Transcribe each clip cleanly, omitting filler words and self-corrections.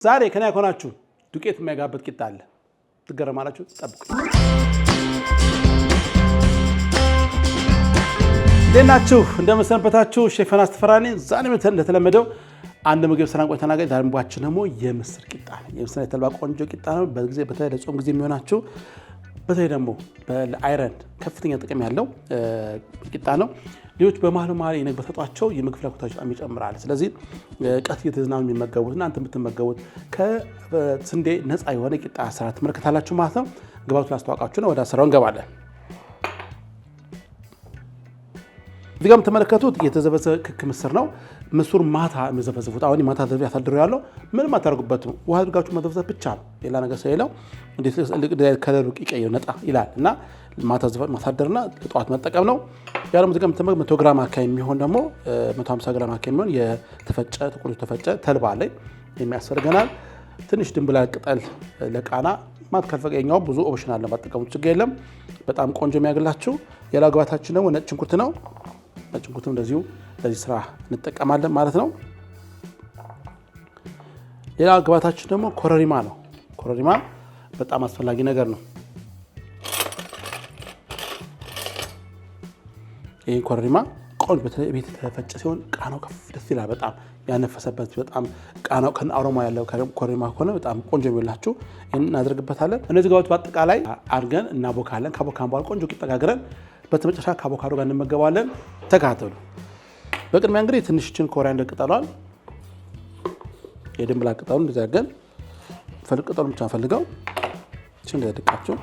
ዛሬ ከኔ ያኮናችሁ ዱቄት የማይጋበት ቂጣ አለ። ትገረማላችሁ። ጠብቁ። ደናችሁ እንደመሰንበታችሁ ሼፍ አስተፈራኒ ዛሬ እንደተለመደው አንድ ምግብ ሰራን ቆይ ተናገር። ዳርምባችን ደግሞ የምስር ቂጣ ነው። የምስር የተልባ ቆንጆ ቂጣ ነው። በጊዜ በተለይ ለጾም ጊዜ የሚሆናችሁ በተለይ ደግሞ በአይረን ከፍተኛ ጥቅም ያለው ቂጣ ነው። ሌሎች በመሀል የነግ በተጧቸው የምግብ ፍላጎታቸው በጣም ይጨምራል። ስለዚህ ቀስ እየተዝናኑ የሚመገቡት እናንተ የምትመገቡት ከስንዴ ነፃ የሆነ ቂጣ አሰራር ትመለከታላችሁ ማለት ነው። ግባቱን አስተዋውቃችሁ ነው ወደ አሰራሩ እንገባለን። እዚህ ጋር የምትመለከቱት የተዘበዘበ ክክ ምስር ነው። ምስሩ ማታ የሚዘበዘቡት አሁን ማታ ዘብያ ታድሩ ያለው ምንም አታርጉበትም። ውሃ አድርጋችሁ መዘብዘብ ብቻ ነው። ሌላ ነገር ስለሌለው እንዴት ከለሩ ይቀየው ነጣ ይላል እና ማታ ማሳደርና ለጧት መጠቀም ነው። ያ ደግሞ እዚህ ጋር የምትመለከቱት 100 ግራም አካባቢ የሚሆን ደግሞ 150 ግራም አካባቢ የሚሆን የተፈጨ ጥቁር የተፈጨ ተልባ ላይ የሚያስፈልገናል። ትንሽ ድንብላል ቅጠል ለቃና ማት ካልፈቀኛው ብዙ ኦፕሽን አለ። ማጠቀሙ ችግር የለም። በጣም ቆንጆ የሚያገላችሁ። ሌላ ግብአታችን ደግሞ ነጭ ሽንኩርት ነው። ነጭ ሽንኩርትም እንደዚሁ ለዚህ ስራ እንጠቀማለን ማለት ነው። ሌላ ግብአታችን ደግሞ ኮረሪማ ነው። ኮረሪማ በጣም አስፈላጊ ነገር ነው። ይሄን ኮረሪማ ቆንጆ በተለይ ቤት ተፈጨ ሲሆን ቃናው ከፍ ደስ ይላል። በጣም ያነፈሰበት በጣም ቃናው ከአሮማ ያለው ኮረሪማ ከሆነ በጣም ቆንጆ የሚላችሁ ይሄን እናደርግበታለን። እነዚህ ግብአቶች በአጠቃላይ አድርገን እናቦካለን። ካቦካን በኋላ ቆንጆ ቂጣ ጋግረን በተመጨረሻ ከአቮካዶ ጋር እንመገባለን። ተካተሉ። በቅድሚያ እንግዲህ ትንሽችን ኮሪያንደር ቅጠሏል የድንብላል ቅጠሉን እንደዚህ አድርገን ቅጠሉን ብቻ ፈልገው እቺ እንደደቃችሁ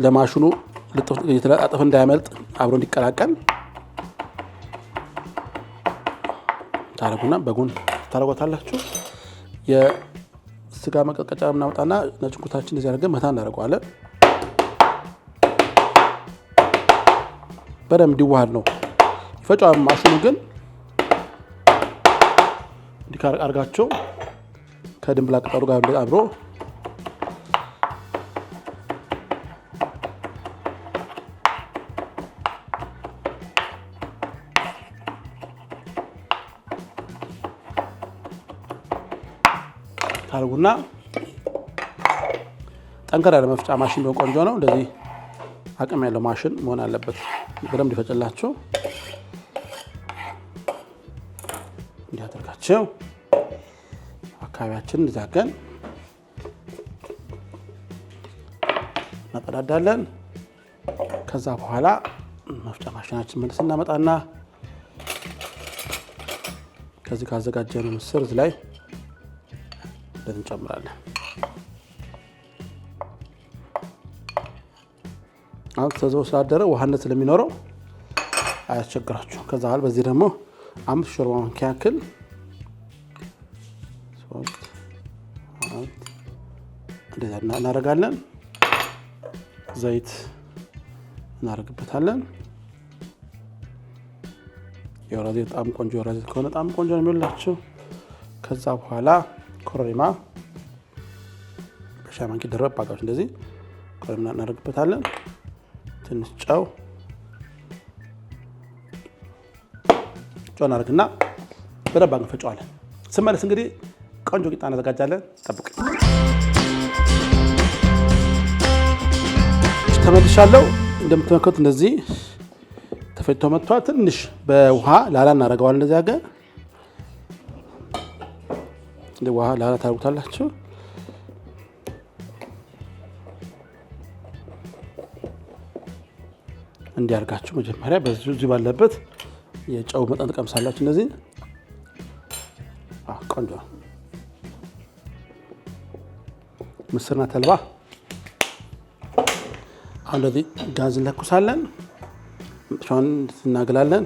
ለማሽኑ የተላጣጠፈ እንዳያመልጥ አብሮ እንዲቀላቀል ታረጉና በጎን ታረጓታላችሁ። የስጋ መቀጥቀጫ ምናመጣና ነጭ ሽንኩርታችን እንደዚህ አድርገን መታ እናደርገዋለን። በደንብ እንዲዋሃድ ነው ይፈጫው። ማሽኑ ግን እንዲካር አርጋቸው ከድንብላል ቅጠሉ ጋር አብሮ ታርጉና ጠንከር ያለ መፍጫ ማሽን ቢሆን ቆንጆ ነው። እንደዚህ አቅም ያለው ማሽን መሆን አለበት። በደንብ ሊፈጭላችሁ እንዲያደርጋቸው አካባቢያችንን እንዲዛገን እናጠዳዳለን። ከዛ በኋላ መፍጫ ማሽናችን መልስ እናመጣና ከዚህ ካዘጋጀነው ምስር እዚህ ላይ እንጨምራለን። አሁን ተዘው ስላደረ ውሃነት ስለሚኖረው አያስቸግራችሁ። ከዛ በኋላ በዚህ ደግሞ 5 ሾርባ ማንኪያ ያክል እንደዛ እናደርጋለን። ዘይት እናደርግበታለን። የወይራ ዘይት በጣም ቆንጆ የወይራ ዘይት ከሆነ በጣም ቆንጆ ነው የሚሆንላችሁ። ከዛ በኋላ ኮረሪማ በሻይ ማንኪያ ደረብ ባጋችሁ እንደዚህ ኮረሪማ እናደርግበታለን። ትንሽ ጨው እናደርግና በደንብ እንፈጨዋለን። ስመለስ እንግዲህ ቆንጆ ቂጣ እናዘጋጃለን። ጠብቁ። ተመልሻለሁ። እንደምትመለከቱት እንደዚህ ተፈጭቶ መጥቷል። ትንሽ በውሃ ላላ እናደርገዋለን። እንደዚህ አገ እንደ ውሃ ላላ ታደርጉታላችሁ። እንዲያርጋችሁ መጀመሪያ በዚህ ባለበት የጨው መጠን ተቀምሳላችሁ። እንደዚህ ቆንጆ ምስርና ተልባ አሁን እንደዚህ ጋዝ እንለኩሳለን። ሻውን እናገላለን።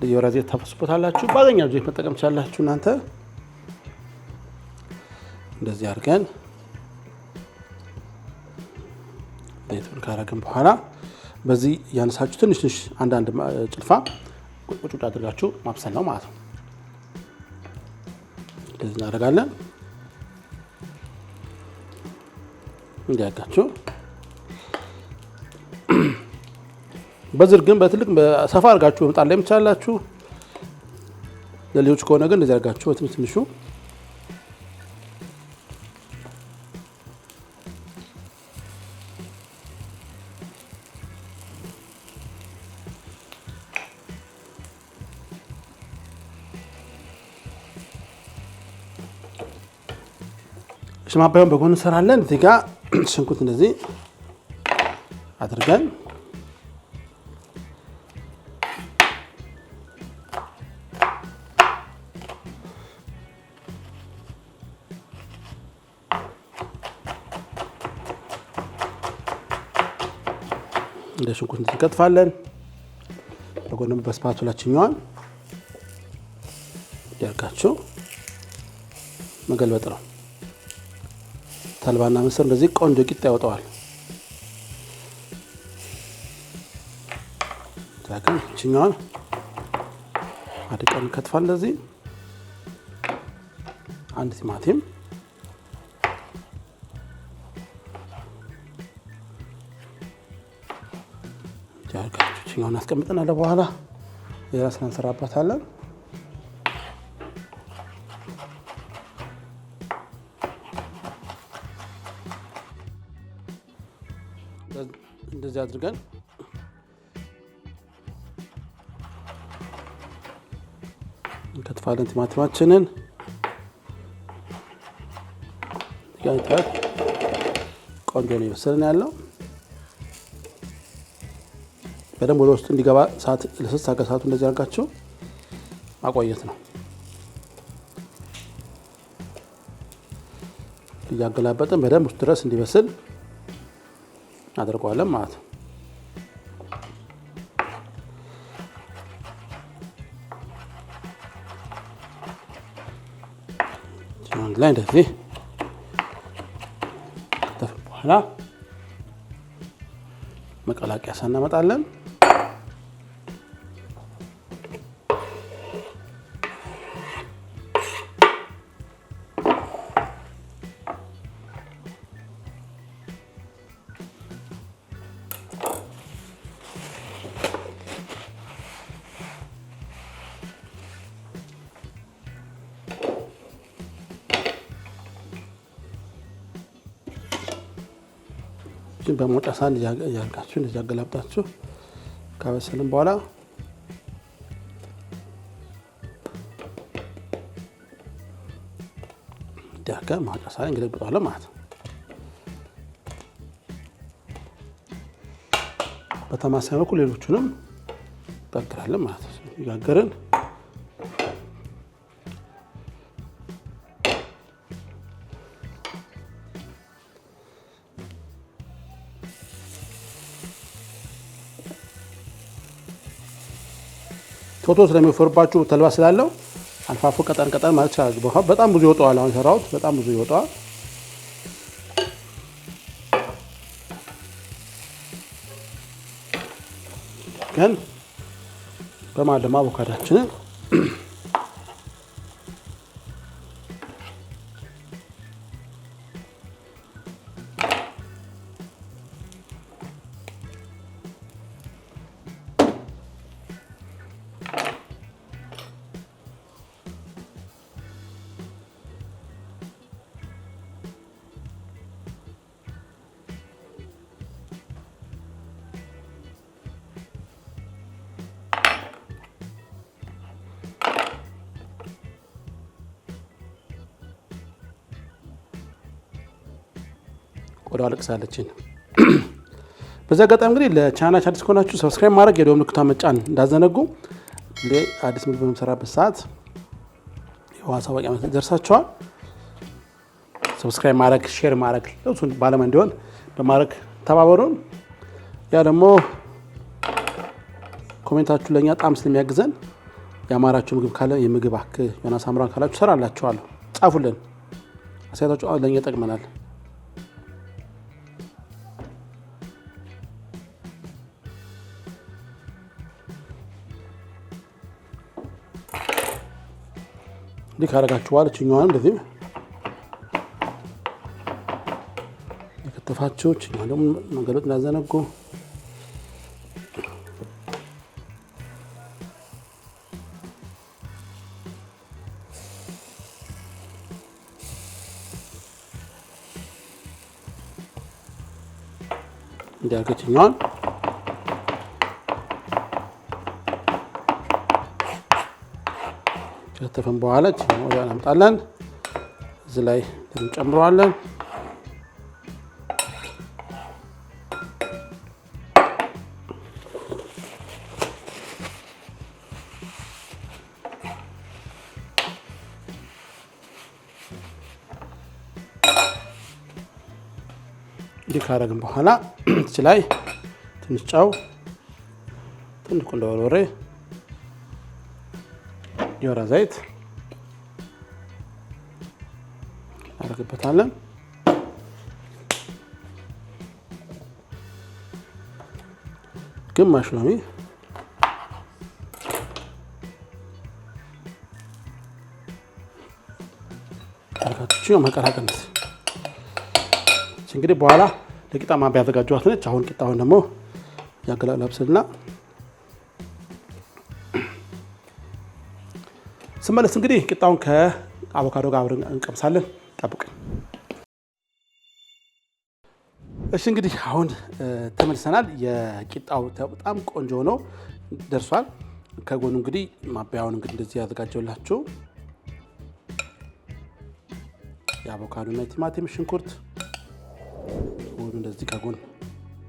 የወይራ ዘይት ታፈሱበታላችሁ። ባገኛችሁ ዘይት መጠቀም ትችላላችሁ እናንተ። እንደዚህ አድርገን ዘይቱን ካረግን በኋላ በዚህ ያነሳችሁ ትንሽ አንዳንድ ጭልፋ ቁጭ አድርጋችሁ ማብሰል ነው ማለት ነው። እንደዚህ እናደርጋለን። እንዲያጋችሁ በዝርግም በትልቅ በሰፋ አድርጋችሁ መጣል ላይ ምቻላችሁ። ለሌሎች ከሆነ ግን እንደዚህ አድርጋችሁ በትንሹ ማባያውን በጎን እንሰራለን። እዚህ ጋር ሽንኩርት እንደዚህ አድርገን እንደ ሽንኩርት እንከትፋለን። በጎንም በስፓቱላችኛዋን ያርጋችሁ መገልበጥ ነው። ተልባና ምስር እንደዚህ ቆንጆ ቂጣ ያወጣዋል። ታከም እቺኛዋን አድቀን ከትፋለን። እንደዚህ አንድ ቲማቲም ያርጋችሁ እቺኛዋን አስቀምጠናል። በኋላ የራስን እንሰራባታለን። እንደዚህ አድርገን እንከትፋለን ቲማቲማችንን። ያንጣት ቆንጆ ነው የበሰለን ያለው። በደንብ ወደ ውስጥ እንዲገባ ሰዓት ለስስ አገሳቱ እንደዚህ አድርጋችሁ ማቆየት ነው። እያገላበጥን በደንብ ውስጥ ድረስ እንዲበስል አድርጓለን ማለት ነው። አንድ ላይ እንደዚህ ከተፈ በኋላ መቀላቀያ ሳናመጣለን። በሞጫ ሳህን ያርጋችሁ እንደዚህ አገላብጣችሁ ካበሰልን በኋላ ዳጋ ማጫ ሳህን እንገለብጣለን ማለት ነው። በተማሳይ በኩል ሌሎቹንም እንጋግራለን ማለት ነው። ይጋገርን ቶቶ ስለሚወፈርባችሁ ተልባ ስላለው አልፋፎ ቀጠን ቀጠን ማለት ይችላል። በጣም ብዙ ይወጣዋል። አሁን ሰራውት በጣም ብዙ ይወጣዋል። ግን በማለማ አቮካዳችንን ወደ አለቅሳለችን። በዛ አጋጣሚ እንግዲህ ለቻናላችን አዲስ ከሆናችሁ ሰብስክራይብ ማድረግ የደወል ምልክቱን መጫን እንዳዘነጉ። አዲስ ምግብ በምሰራበት ሰዓት የማሳወቂያ መልእክት ይደርሳችኋል። ሰብስክራይብ ማድረግ፣ ሼር ማድረግ ለሁሉም ባለማ እንዲሆን በማድረግ ተባበሩን። ያ ደግሞ ኮሜንታችሁ ለኛ በጣም ስለሚያግዘን ያማራችሁ ምግብ ካለ የምግብ አክ ዮናስ አምራን ካላችሁ ሰራላችኋለሁ። ጻፉልን። አስተያየታችሁ ለኛ ይጠቅመናል። እንዲህ ካረጋችኋል እችኛዋን እንደዚህ የከተፋችሁ እችኛዋን ደግሞ መገለጥ እንዳዘነጉ። እንዲያርገችኛዋን ከተፈን በኋላ ወዲያ እናምጣለን። እዚህ ላይ እንጨምረዋለን። እንዲህ ካደረግን በኋላ እዚህ ላይ ትንሽ ጨው፣ ትንሽ ቁንዶ በርበሬ፣ የወይራ ዘይት እናደርግበታለን። ግማሽ ሎሚ አርጋችሁ መቀላቀል። እንግዲህ በኋላ ለቂጣ ማባያ ያዘጋጀኋት ነች። አሁን ቂጣውን ደግሞ ያገላብስልና ስመለስ እንግዲህ ቂጣውን ከአቮካዶ ጋር አብረን እንቀምሳለን። ጠብቁኝ። እሺ እንግዲህ አሁን ተመልሰናል። የቂጣው በጣም ቆንጆ ሆኖ ደርሷል። ከጎኑ እንግዲህ ማባያውን እንግዲህ እንደዚህ ያዘጋጀውላችሁ የአቮካዶና የቲማቲም ሽንኩርት ሁሉ እንደዚህ ከጎን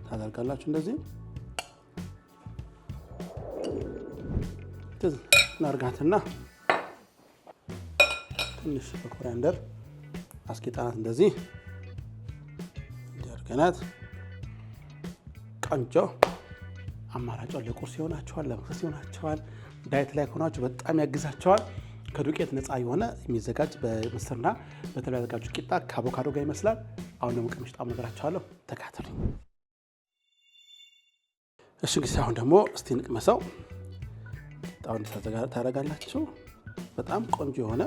ታደርጋላችሁ። እንደዚህ እናርጋትና ትንሽ በኮሪያንደር አስጌጣናት። እንደዚህ እንዲያርገናት ቆንጆ አማራጭ ለቁርስ ይሆናችኋል፣ ለመክሰስ ይሆናችኋል። ዳይት ላይ ከሆናችሁ በጣም ያግዛችኋል። ከዱቄት ነፃ የሆነ የሚዘጋጅ በምስርና በተለይ ያዘጋጁ ቂጣ ከአቮካዶ ጋር ይመስላል። አሁን ደግሞ ቀምሼ ጣም ነገራችኋለሁ። ተካተሉኝ። እሺ እንግዲህ አሁን ደግሞ እስቲ እንቅመሰው። ቂጣውን ታደርጋላችሁ። በጣም ቆንጆ የሆነ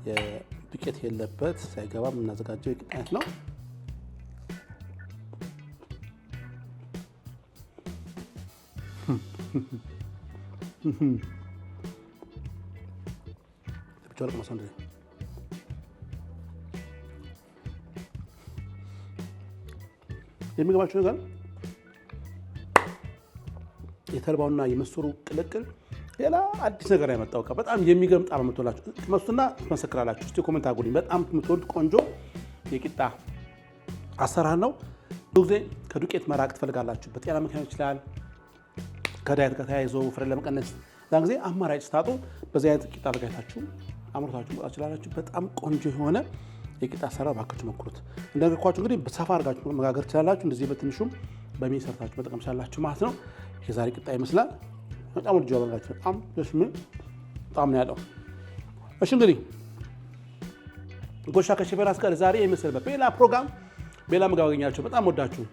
የዱቄት የለበት ሳይገባ የምናዘጋጀው የቂጣ አይነት ነው። የሚገባችሁ ነገር የተልባውና የምስሩ ቅልቅል ሌላ አዲስ ነገር ያመጣው በጣም የሚገርም ጣዕም መጥቶላችሁ ትመስሉና ትመሰክራላችሁ። እስቲ ኮሜንት አድርጉልኝ። በጣም የምትወዱት ቆንጆ የቂጣ አሰራር ነው። ብዙ ጊዜ ከዱቄት መራቅ ትፈልጋላችሁ። በጤና ምክንያት ይችላል፣ ከዳይት ጋር ተያይዞ ፍሬ ለመቀነስ ዛን ጊዜ አማራጭ ስታጡ በዚህ አይነት ቂጣ አዘጋጅታችሁ አምርታችሁ መጣ ይችላልላችሁ። በጣም ቆንጆ የሆነ የቂጣ አሰራር ባካችሁ ሞክሩት። እንደነገርኳችሁ እንግዲህ በሰፋ አድርጋችሁ መጋገር ትችላላችሁ። እንደዚህ በትንሹም በሚኒ ሰርታችሁ መጠቀም ትችላላችሁ ማለት ነው። የዛሬ ቂጣ ይመስላል። በጣም ልጅ አበላችሁ። በጣም ደስ የሚል በጣም ነው ያለው። እሺ እንግዲህ ጎሻ ከሼፍ ዮናስ ጋር ዛሬ የመሰለበት በሌላ ፕሮግራም በሌላ ምግብ አገኛችሁ። በጣም ወዳችሁ